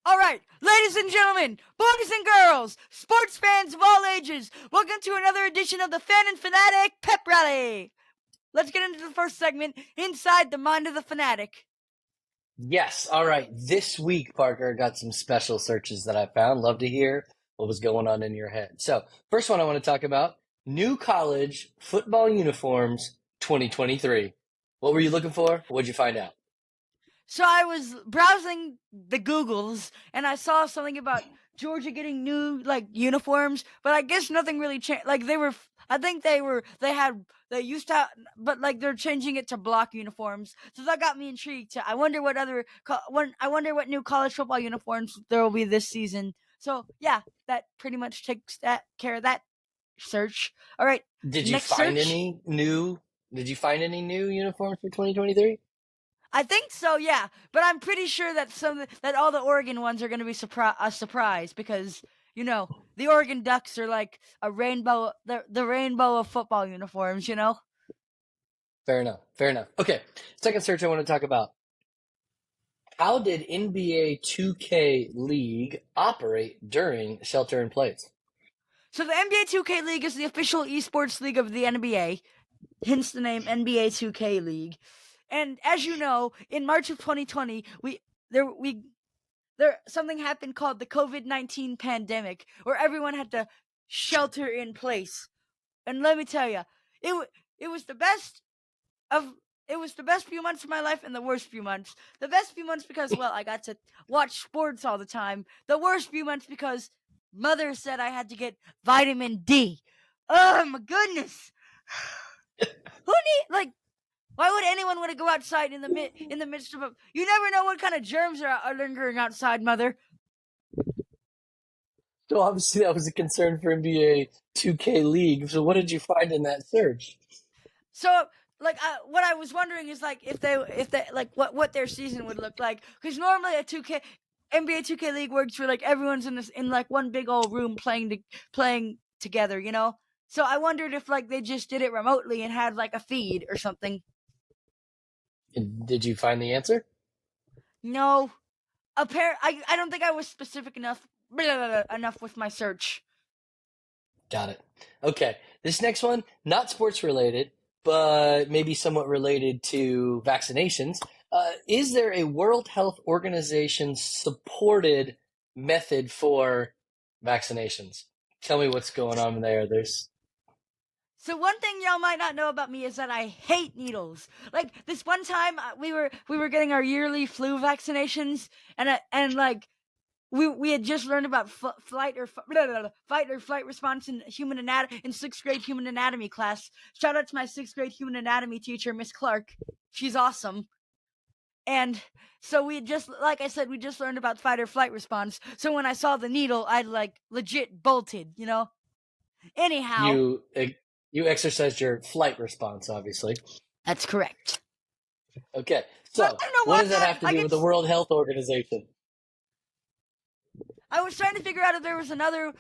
All right, ladies and gentlemen, boys and girls, sports fans of all ages, welcome to another edition of the Fan and Fanatic PepRally. Let's get into the first segment, Inside the Mind of the Fanatic. Yes. All right. This week, Parker, got some special searches that I found. Love to hear what was going on in your head. So, first one I want to talk about new college football uniforms 2023. What were you looking for? What'd you find out? So I was browsing the Googles and I saw something about Georgia getting new uniforms, but I guess nothing really changed. They used to, but they're changing it to block uniforms. So that got me intrigued. I wonder what new college football uniforms there will be this season. So yeah, that pretty much takes care of that search. All right, Did you next find search. any new? Did you find any new uniforms for 2023? I think so, yeah. But I'm pretty sure that that all the Oregon ones are going to be a surprise because the Oregon Ducks are like a rainbow, the rainbow of football uniforms. Fair enough. Fair enough. Okay. Second search I want to talk about. How did NBA 2K League operate during shelter in place? So the NBA 2K League is the official esports league of the NBA, hence the name NBA 2K League. And as you know, in March of 2020, something happened called the COVID-19 pandemic, where everyone had to shelter in place. And let me tell you, it was the best of it was the best few months of my life and the worst few months. The best few months because I got to watch sports all the time. The worst few months because mother said I had to get vitamin D. Oh my goodness. Who need why would anyone want to go outside in the midst of you never know what kind of germs are lingering outside, mother. So obviously that was a concern for NBA 2K League. So what did you find in that search? So what I was wondering is if they what their season would look like, because normally a 2K NBA 2K League works where everyone's in one big old room playing together, So I wondered if they just did it remotely and had a feed or something. Did you find the answer? No, I don't think I was specific enough with my search. Got it. Okay. This next one, not sports related, but maybe somewhat related to vaccinations. Is there a World Health Organization supported method for vaccinations? Tell me what's going on there. So one thing y'all might not know about me is that I hate needles. Like this one time, we were getting our yearly flu vaccinations, and we had just learned about fight or flight response in human anatomy in sixth grade human anatomy class. Shout out to my sixth grade human anatomy teacher, Miss Clark. She's awesome. And so we just, like I said, we just learned about fight or flight response. So when I saw the needle, I legit bolted. Anyhow, You you exercised your flight response, obviously. that's correct. Okay. So I So don't know what why does that have to I do with the get. World Health Organization? I was trying to figure out if there was another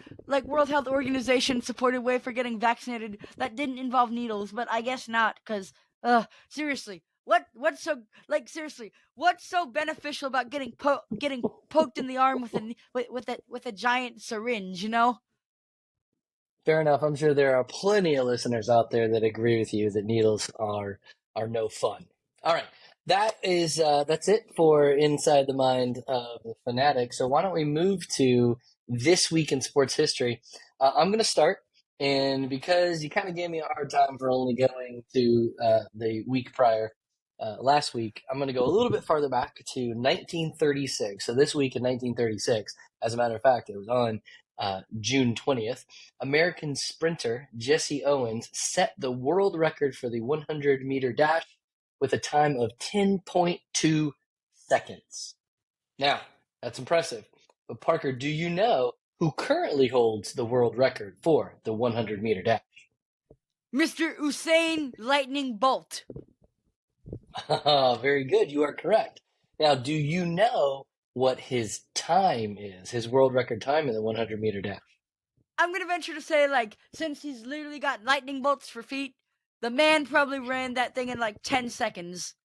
World Health Organization supported way for getting vaccinated that didn't involve needles, but I guess not. Because, seriously, what's so beneficial about getting poked in the arm with a giant syringe? Fair enough. I'm sure there are plenty of listeners out there that agree with you that needles are no fun. All right, that's it for Inside the Mind of the Fanatic. So why don't we move to this week in sports history? I'm going to start, and because you kind of gave me a hard time for only going to the week prior. Last week, I'm going to go a little bit farther back to 1936. So this week in 1936, as a matter of fact, it was on June 20th. American sprinter Jesse Owens set the world record for the 100-meter dash with a time of 10.2 seconds. Now, that's impressive. But Parker, do you know who currently holds the world record for the 100-meter dash? Mr. Usain Lightning Bolt. Very good. You are correct. Now, do you know what his time is, his world record time in the 100-meter dash? I'm going to venture to say, since he's literally got lightning bolts for feet, the man probably ran that thing in 10 seconds.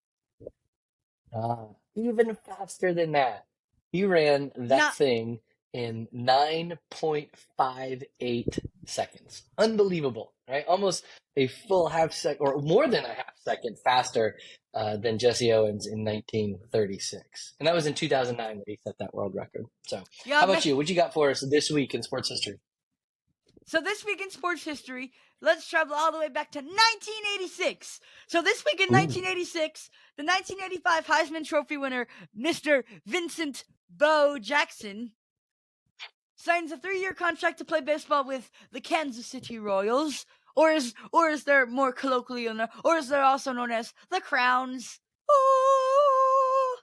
Even faster than that. He ran that Not thing in 9.58 seconds. Unbelievable, right? Almost a full half second, or more than a half second faster than Jesse Owens in 1936. And that was in 2009 that he set that world record. So, yeah. how about you? What you got for us this week in sports history? So this week in sports history, let's travel all the way back to 1986. So this week in Ooh. 1986, the 1985 Heisman Trophy winner, Mr. Vincent Bo Jackson, signs a 3-year contract to play baseball with the Kansas City Royals, or as they're more colloquially known, or as they're also known as the Crowns. Oh!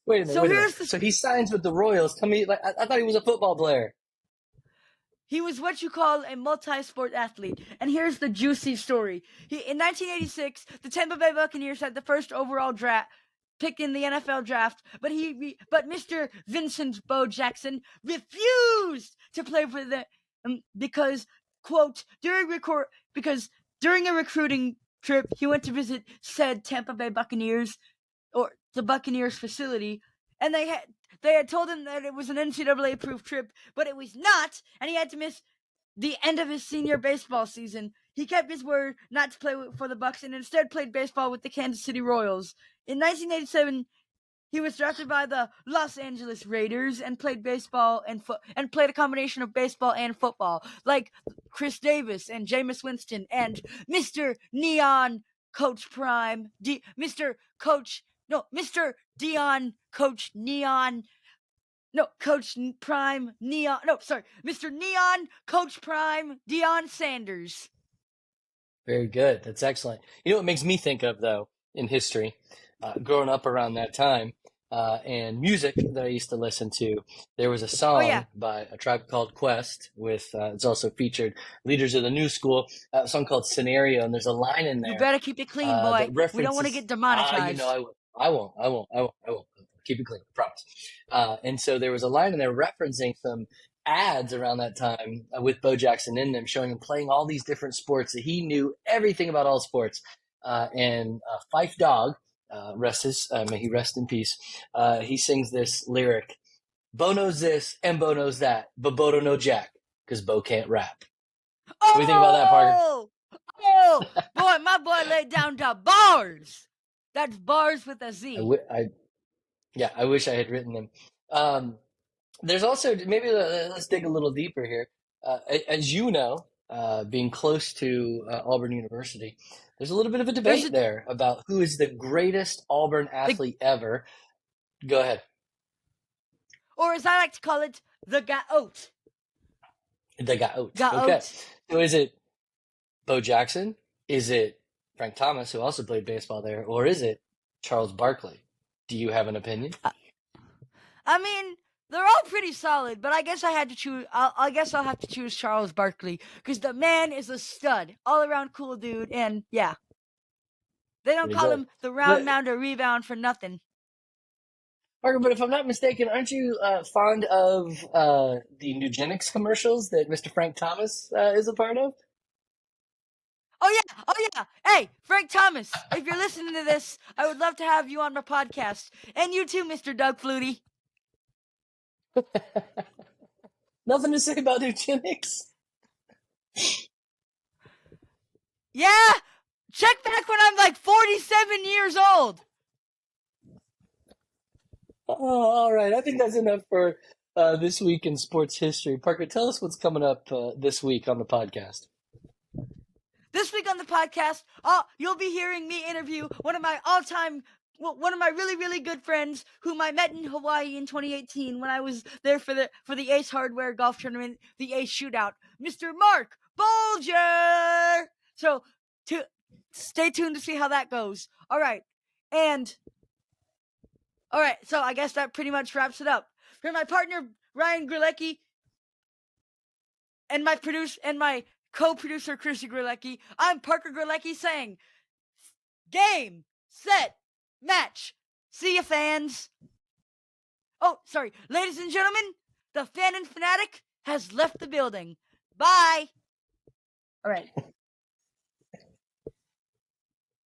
Wait a minute, So wait a minute. here's the So he signs with the Royals. Tell me, like, I thought he was a football player. He was what you call a multi-sport athlete. And here's the juicy story. In 1986, the Tampa Bay Buccaneers had the first overall draft pick in the NFL draft, but Mr. Vincent Bo Jackson refused to play for the because quote during a recruiting trip he went to visit said Tampa Bay Buccaneers or the Buccaneers facility, and they had told him that it was an NCAA approved trip, but it was not, and he had to miss the end of his senior baseball season. He kept his word not to play for the Bucks and instead played baseball with the Kansas City Royals. In 1987, he was drafted by the Los Angeles Raiders and played baseball and played a combination of baseball and football, like Chris Davis and Jameis Winston and Mr. Neon Coach Prime, Mr. Dion Coach Neon. No, Coach Prime Neon. No, sorry, Mr. Neon Coach Prime Deion Sanders. Very good. That's excellent. You know what makes me think of, though, in history, growing up around that time, and music that I used to listen to, there was a Oh yeah, song by a tribe called Quest with, it's also featured Leaders of the New School, a song called Scenario, and there's a line in you there better keep it clean, that boy. We don't want to references, get demonetized. I won't, I won't. Keep it clean, I promise. And so there was a line in there referencing some ads around that time with Bo Jackson in them, showing him playing all these different sports that he knew everything about all sports. And Fife Dog, may he rest in peace. He sings this lyric: "Bo knows this and Bo knows that, but Bo don't know Jack because Bo can't rap." What do you think about that, Parker? Oh, oh, boy, my boy laid down the bars. That's bars with a Z. Yeah, I wish I had written them. There's also maybe let's dig a little deeper here. As you know, being close to Auburn University, there's a little bit of a There's debate a there about who is the greatest Auburn the, athlete ever. Go ahead. or as I like to call it, the goat. They got out. Okay. Goat. So is it Bo Jackson? Is it Frank Thomas, who also played baseball there, or is it Charles Barkley? Do you have an opinion? I mean, they're all pretty solid, but I guess I had to choose. I guess I'll have to choose Charles Barkley because the man is a stud, all around cool dude, and yeah, they don't Pretty call good. him the round But mound or rebound for nothing. Parker, but if I'm not mistaken, aren't you fond of the Nugenics commercials that Mr. Frank Thomas is a part of? Oh yeah. Hey, Frank Thomas, if you're listening to this, I would love to have you on my podcast, and you too, Mr. Doug Flutie. Nothing to say about Nugenics? Yeah, check back when I'm like 47 years old. Oh, all right. I think that's enough for this week in sports history. Parker, tell us what's coming up this week on the podcast. This week on the podcast, you'll be hearing me interview one of my really, really good friends whom I met in Hawaii in 2018 when I was there for the Ace Hardware Golf Tournament, the Ace Shootout, Mr. Mark Bolger. So to stay tuned to see how that goes. All right, so I guess that pretty much wraps it up. For my partner Ryan Grelecki and my co-producer Chrissy Grelecki, I'm Parker Grelecki saying, game, set, match. See ya, fans. Oh, sorry. Ladies and gentlemen, the fan and fanatic has left the building. Bye. All right.